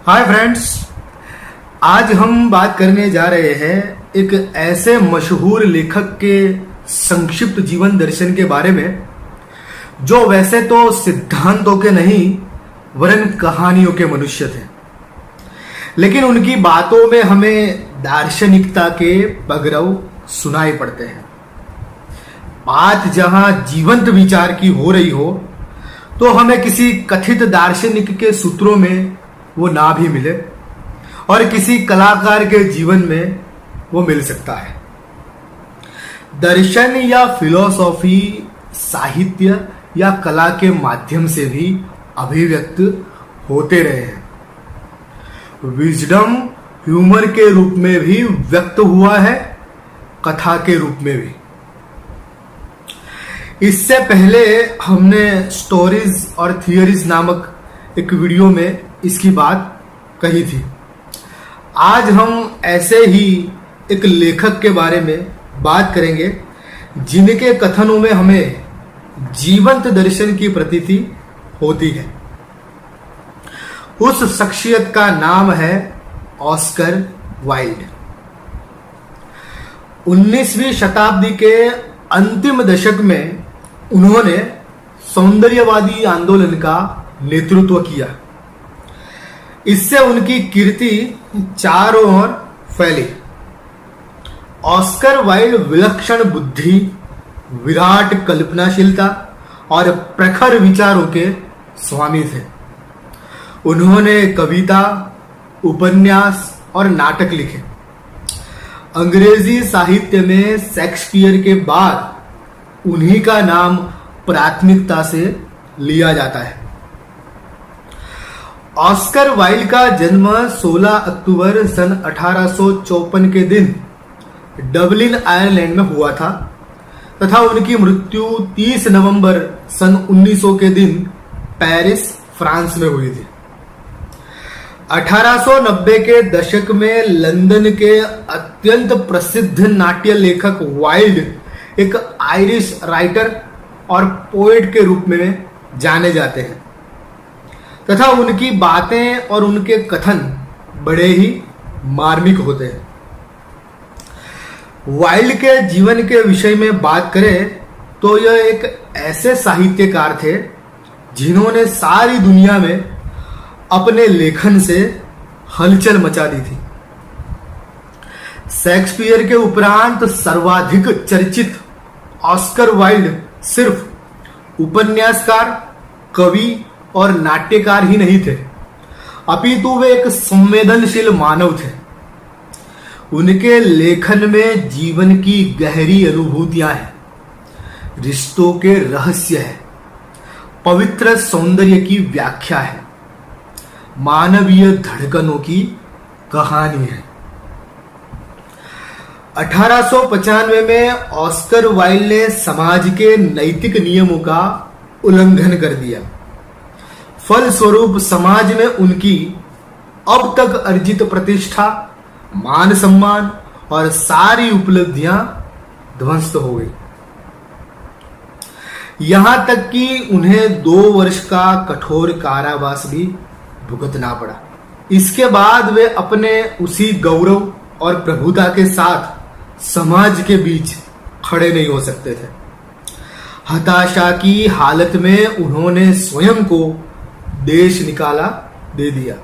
Hi friends, आज हम बात करने जा रहे हैं एक ऐसे मशहूर लेखक के संक्षिप्त जीवन दर्शन के बारे में जो वैसे तो सिद्धांतों के नहीं वरन कहानियों के मनुष्य थे, लेकिन उनकी बातों में हमें दार्शनिकता के पगरव सुनाई पड़ते हैं। बात जहां जीवंत विचार की हो रही हो तो हमें किसी कथित दार्शनिक के सूत्रों में वो ना भी मिले और किसी कलाकार के जीवन में वो मिल सकता है। दर्शन या फिलॉसफी साहित्य या कला के माध्यम से भी अभिव्यक्त होते रहे हैं। विजडम ह्यूमर के रूप में भी व्यक्त हुआ है, कथा के रूप में भी। इससे पहले हमने स्टोरीज और थियरीज नामक एक वीडियो में इसकी बात कही थी। आज हम ऐसे ही एक लेखक के बारे में बात करेंगे जिनके कथनों में हमें जीवंत दर्शन की प्रतीति होती है। उस शख्सियत का नाम है ऑस्कर वाइल्ड। 19वीं शताब्दी के अंतिम दशक में उन्होंने सौंदर्यवादी आंदोलन का नेतृत्व किया। इससे उनकी कीर्ति चारों ओर फैली। ऑस्कर वाइल्ड विलक्षण बुद्धि, विराट कल्पनाशीलता और प्रखर विचारों के स्वामी थे। उन्होंने कविता, उपन्यास और नाटक लिखे। अंग्रेजी साहित्य में शेक्सपियर के बाद उन्हीं का नाम प्राथमिकता से लिया जाता है। ऑस्कर वाइल्ड का जन्म 16 अक्टूबर सन 1854 के दिन डबलिन आयरलैंड में हुआ था तथा उनकी मृत्यु 30 नवंबर सन 1900 के दिन पेरिस, फ्रांस में हुई थी। 1890 के दशक में लंदन के अत्यंत प्रसिद्ध नाट्य लेखक वाइल्ड एक आयरिश राइटर और पोएट के रूप में जाने जाते हैं तथा उनकी बातें और उनके कथन बड़े ही मार्मिक होते हैं। वाइल्ड के जीवन के विषय में बात करें तो यह एक ऐसे साहित्यकार थे जिन्होंने सारी दुनिया में अपने लेखन से हलचल मचा दी थी। शेक्सपियर के उपरांत सर्वाधिक चर्चित ऑस्कर वाइल्ड सिर्फ उपन्यासकार, कवि और नाट्यकार ही नहीं थे, अपितु वे एक संवेदनशील मानव थे। उनके लेखन में जीवन की गहरी अनुभूतियां हैं, रिश्तों के रहस्य है, पवित्र सौंदर्य की व्याख्या है, मानवीय धड़कनों की कहानी है। 1895 में ऑस्कर वाइल्ड ने समाज के नैतिक नियमों का उल्लंघन कर दिया। फलस्वरूप समाज में उनकी अब तक अर्जित प्रतिष्ठा, मान सम्मान और सारी उपलब्धियां ध्वस्त हो गई। यहां तक कि उन्हें 2 वर्ष का कठोर कारावास भी भुगतना पड़ा। इसके बाद वे अपने उसी गौरव और प्रभुता के साथ समाज के बीच खड़े नहीं हो सकते थे। हताशा की हालत में उन्होंने स्वयं को देश निकाला दे दिया।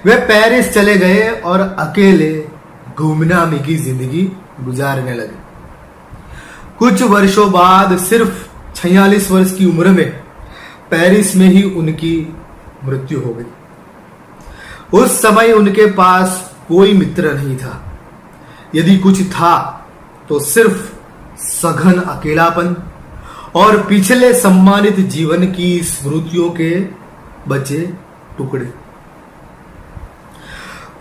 वे पेरिस चले गए और अकेले गुमनामी की जिंदगी गुजारने लगे। कुछ वर्षों बाद सिर्फ 46 वर्ष की उम्र में पेरिस में ही उनकी मृत्यु हो गई। उस समय उनके पास कोई मित्र नहीं था। यदि कुछ था तो सिर्फ सघन अकेलापन और पिछले सम्मानित जीवन की स्मृतियों के बचे टुकड़े।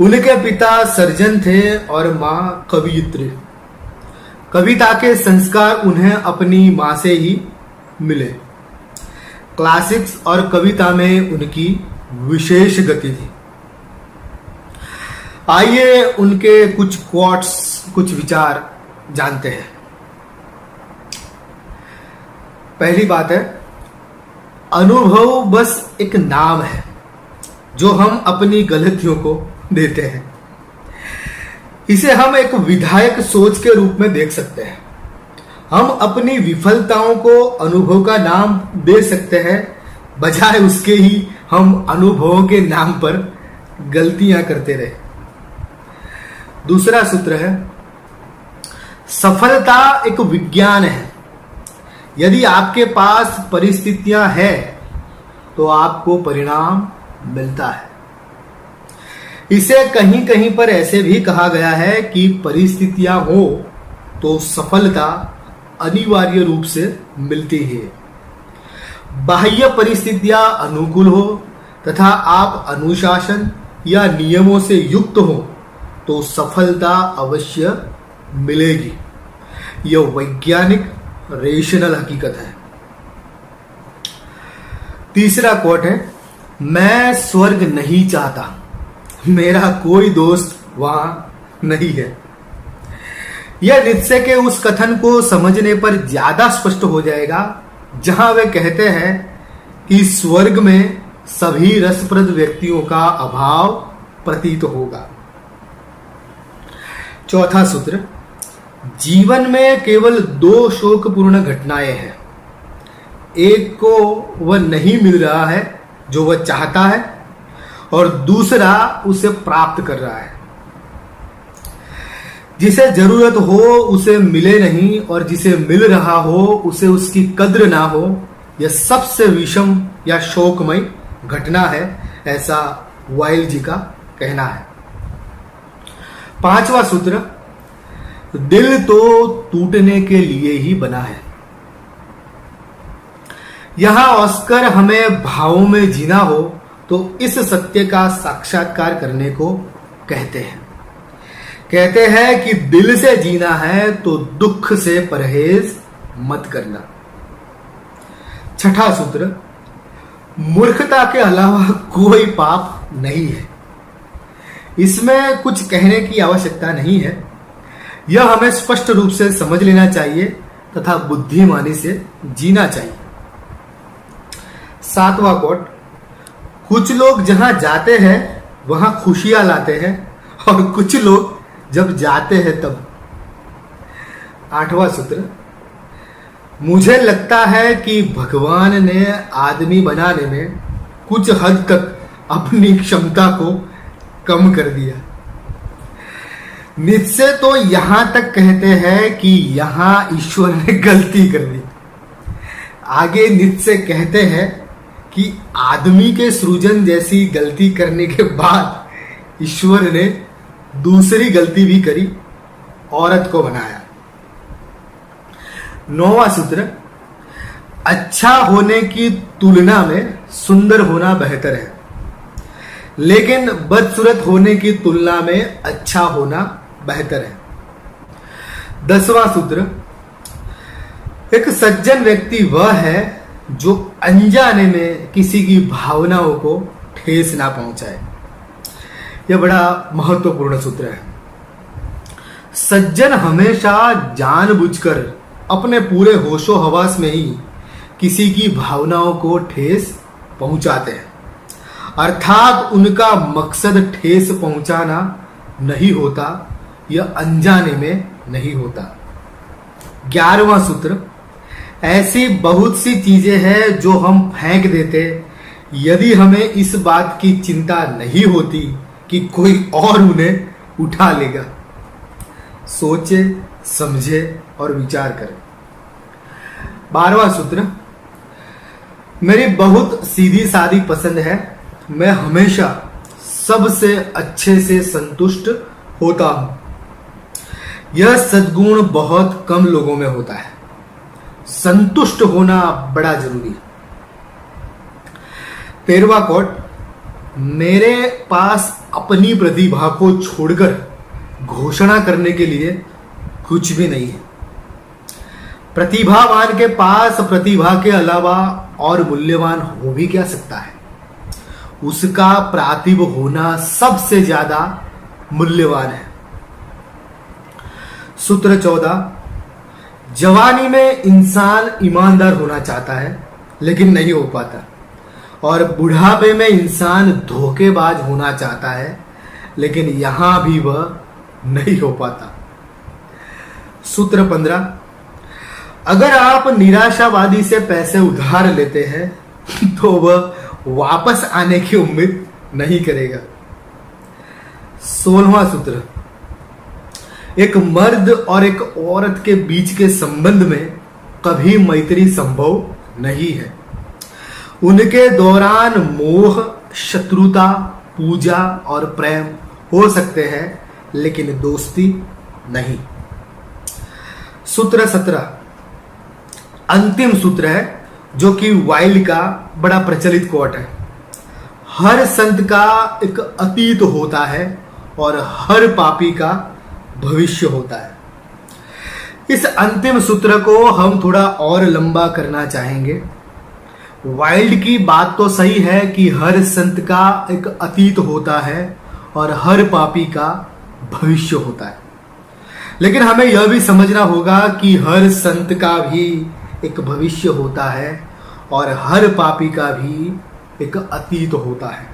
उनके पिता सर्जन थे और मां कवियत्री। कविता के संस्कार उन्हें अपनी मां से ही मिले। क्लासिक्स और कविता में उनकी विशेष गति थी। आइए उनके कुछ क्वोट्स, कुछ विचार जानते हैं। पहली बात है, अनुभव बस एक नाम है जो हम अपनी गलतियों को देते हैं। इसे हम एक विधायक सोच के रूप में देख सकते हैं। हम अपनी विफलताओं को अनुभव का नाम दे सकते हैं, बजाय उसके ही हम अनुभवों के नाम पर गलतियां करते रहे। दूसरा सूत्र है, सफलता एक विज्ञान है। यदि आपके पास परिस्थितियां हैं तो आपको परिणाम मिलता है। इसे कहीं कहीं पर ऐसे भी कहा गया है कि परिस्थितियां हो तो सफलता अनिवार्य रूप से मिलती है। बाह्य परिस्थितियां अनुकूल हो तथा आप अनुशासन या नियमों से युक्त हो तो सफलता अवश्य मिलेगी। यह वैज्ञानिक रेशनल हकीकत है। तीसरा कोट है, मैं स्वर्ग नहीं चाहता, मेरा कोई दोस्त वहां नहीं है। यह नीत्शे के उस कथन को समझने पर ज्यादा स्पष्ट हो जाएगा जहां वे कहते हैं कि स्वर्ग में सभी रसप्रद व्यक्तियों का अभाव प्रतीत होगा। चौथा सूत्र, जीवन में केवल दो शोकपूर्ण घटनाएं हैं। एक को वह नहीं मिल रहा है जो वह चाहता है, और दूसरा उसे प्राप्त कर रहा है। जिसे जरूरत हो उसे मिले नहीं, और जिसे मिल रहा हो उसे उसकी कद्र ना हो, यह सबसे विषम या शोकमय घटना है, ऐसा वाइल्ड जी का कहना है। पांचवा सूत्र, दिल तो टूटने के लिए ही बना है। यहां ऑस्कर हमें भावों में जीना हो तो इस सत्य का साक्षात्कार करने को कहते हैं। कहते हैं कि दिल से जीना है तो दुख से परहेज मत करना। छठा सूत्र, मूर्खता के अलावा कोई पाप नहीं है। इसमें कुछ कहने की आवश्यकता नहीं है, यह हमें स्पष्ट रूप से समझ लेना चाहिए तथा बुद्धिमानी से जीना चाहिए। सातवां कोट, कुछ लोग जहां जाते हैं वहां खुशियां लाते हैं, और कुछ लोग जब जाते हैं तब। आठवां सूत्र, मुझे लगता है कि भगवान ने आदमी बनाने में कुछ हद तक अपनी क्षमता को कम कर दिया। नीत्शे तो यहां तक कहते हैं कि यहां ईश्वर ने गलती कर दी। आगे नीत्शे कहते हैं कि आदमी के सृजन जैसी गलती करने के बाद ईश्वर ने दूसरी गलती भी करी, औरत को बनाया। नौवां सूत्र, अच्छा होने की तुलना में सुंदर होना बेहतर है, लेकिन बदसूरत होने की तुलना में अच्छा होना बेहतर है। 10वां सूत्र, एक सज्जन व्यक्ति वह है जो अनजाने में किसी की भावनाओं को ठेस ना पहुंचाए। यह बड़ा महत्वपूर्ण सूत्र है। सज्जन हमेशा जानबूझकर अपने पूरे होशो हवास में ही किसी की भावनाओं को ठेस पहुंचाते हैं, अर्थात उनका मकसद ठेस पहुंचाना नहीं होता, यह अनजाने में नहीं होता। 11वां सूत्र, ऐसी बहुत सी चीजें हैं जो हम फेंक देते यदि हमें इस बात की चिंता नहीं होती कि कोई और उन्हें उठा लेगा। सोचे, समझे और विचार करें। 12वां सूत्र, मेरी बहुत सीधी सादी पसंद है। मैं हमेशा सबसे अच्छे से संतुष्ट होता हूं। यह सद्गुण बहुत कम लोगों में होता है। संतुष्ट होना बड़ा जरूरी है। 13वां कोट, मेरे पास अपनी प्रतिभा को छोड़कर घोषणा करने के लिए कुछ भी नहीं है। प्रतिभावान के पास प्रतिभा के अलावा और मूल्यवान हो भी क्या सकता है? उसका प्रातिभ होना सबसे ज्यादा मूल्यवान है। सूत्र 14, जवानी में इंसान ईमानदार होना चाहता है लेकिन नहीं हो पाता, और बुढ़ापे में इंसान धोखेबाज होना चाहता है, लेकिन यहां भी वह नहीं हो पाता। सूत्र 15, अगर आप निराशावादी से पैसे उधार लेते हैं तो वह वापस आने की उम्मीद नहीं करेगा। 16वां सूत्र, एक मर्द और एक औरत के बीच के संबंध में कभी मैत्री संभव नहीं है। उनके दौरान मोह, शत्रुता, पूजा और प्रेम हो सकते हैं, लेकिन दोस्ती नहीं। सूत्र 17, अंतिम सूत्र है जो कि वाइल्ड का बड़ा प्रचलित कोट है। हर संत का एक अतीत होता है और हर पापी का भविष्य होता है। इस अंतिम सूत्र को हम थोड़ा और लंबा करना चाहेंगे। वाइल्ड की बात तो सही है कि हर संत का एक अतीत होता है और हर पापी का भविष्य होता है, लेकिन हमें यह भी समझना होगा कि हर संत का भी एक भविष्य होता है और हर पापी का भी एक अतीत होता है।